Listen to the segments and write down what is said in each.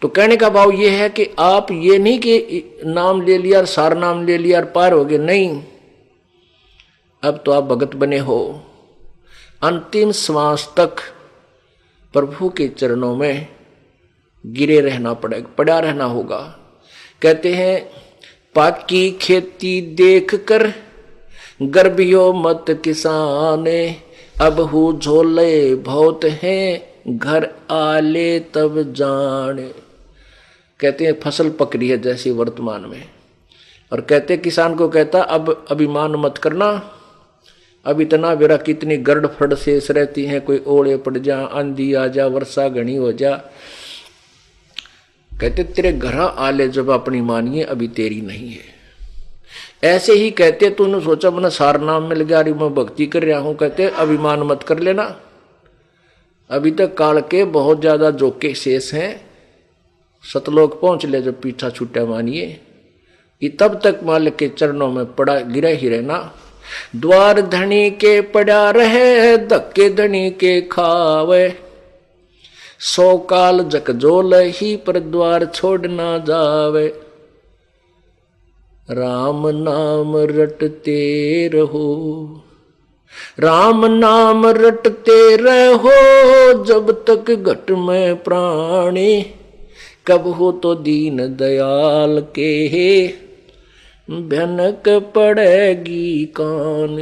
तो कहने का भाव ये है कि आप ये नहीं कि नाम ले लिया और सार नाम ले लिया और पार हो गए, नहीं, अब तो आप भगत बने हो। अंतिम श्वास तक प्रभु के चरणों में गिरे रहना पड़ेगा, पड़ा रहना होगा। कहते हैं पाकी खेती देख कर गर्भियो मत किसाने, अब हु झोले बहुत हैं घर आले तब जाने। कहते हैं फसल पक रही है जैसी वर्तमान में, और कहते किसान को कहता अब अभिमान मत करना, अब इतना बेरा कितनी गड़ फड़ शेष रहती हैं, कोई ओले पड़ जा, आंधी आ जा, वर्षा घनी हो जा। कहते तेरे घर आले जब अपनी मानिए अभी तेरी नहीं है। ऐसे ही कहते तूने सोचा मैंने सार नाम मिल गया, मैं भक्ति कर रहा हूं, कहते अभिमान मत कर लेना, अभी तक काल के बहुत ज्यादा जोके शेष हैं, सतलोक पहुंच ले जब पीछा छूटा मानिए, ये तब तक मालिक के चरणों में पड़ा गिरा ही रहना। द्वार धनी के पड़ा रहे धक्के धनी के खावे, 100 काल जकजोल ही पर द्वार छोड़ ना जावे। राम नाम रटते रहो, राम नाम रटते रहो, जब तक घट में प्राणी, कब हो तो दीन दयाल के भनक पड़ेगी कान।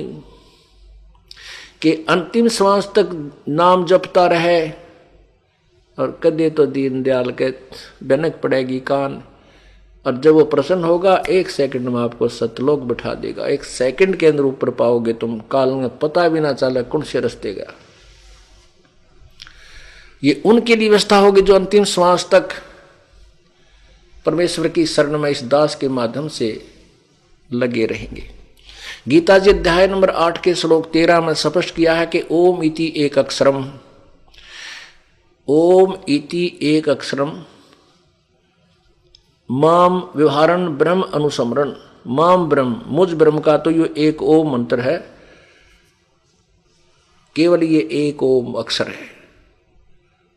के अंतिम श्वास तक नाम जपता रहे और कदे तो दीन दयाल के भनक पड़ेगी कान। और जब वो प्रसन्न होगा 1 सेकंड में आपको सतलोक बैठा देगा, 1 सेकंड के अंदर ऊपर पाओगे तुम, काल में पता भी ना चले कौन से रास्ते गया। ये उनके लिए व्यवस्था होगी जो अंतिम श्वास तक परमेश्वर की शरण में इस दास के माध्यम से लगे रहेंगे। गीता जी अध्याय नंबर 8 के श्लोक 13 में स्पष्ट किया है कि ओम इति एक अक्षरम, ओम इति एक अक्षरम माम व्यवहारन ब्रह्म अनुसमरण, माम ब्रह्म मुझ ब्रह्म का तो ये एक ओम मंत्र है, केवल ये एक ओम अक्षर है।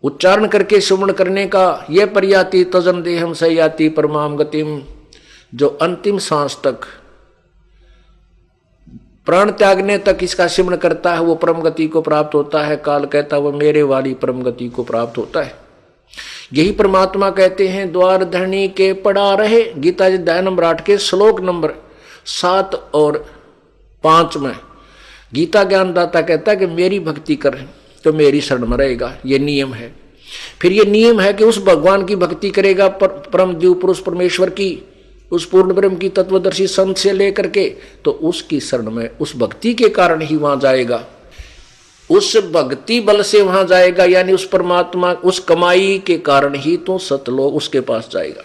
उच्चारण करके सुमरण करने का यह पर्याति तजन देहम सयाति परमाम गतिम, जो अंतिम सांस तक प्राण त्यागने तक इसका सिमरण करता है वो परम गति को प्राप्त होता है। काल कहता है वो मेरे वाली परम गति को प्राप्त होता है। यही परमात्मा कहते हैं द्वार धरणी के पड़ा रहे। गीता जी अध्याय नंबर 8 के श्लोक नंबर 7 और 5 में गीता ज्ञानदाता कहता है कि मेरी भक्ति कर तो मेरी शरण में रहेगा, ये नियम है। फिर ये नियम है कि उस भगवान की भक्ति करेगा, परम दिव्य पुरुष परमेश्वर की, उस पूर्ण ब्रह्म की तत्वदर्शी संत से लेकर के, तो उसकी शरण में उस भक्ति के कारण ही वहां जाएगा, उस भक्ति बल से वहां जाएगा, यानी उस परमात्मा उस कमाई के कारण ही तो सतलोक उसके पास जाएगा।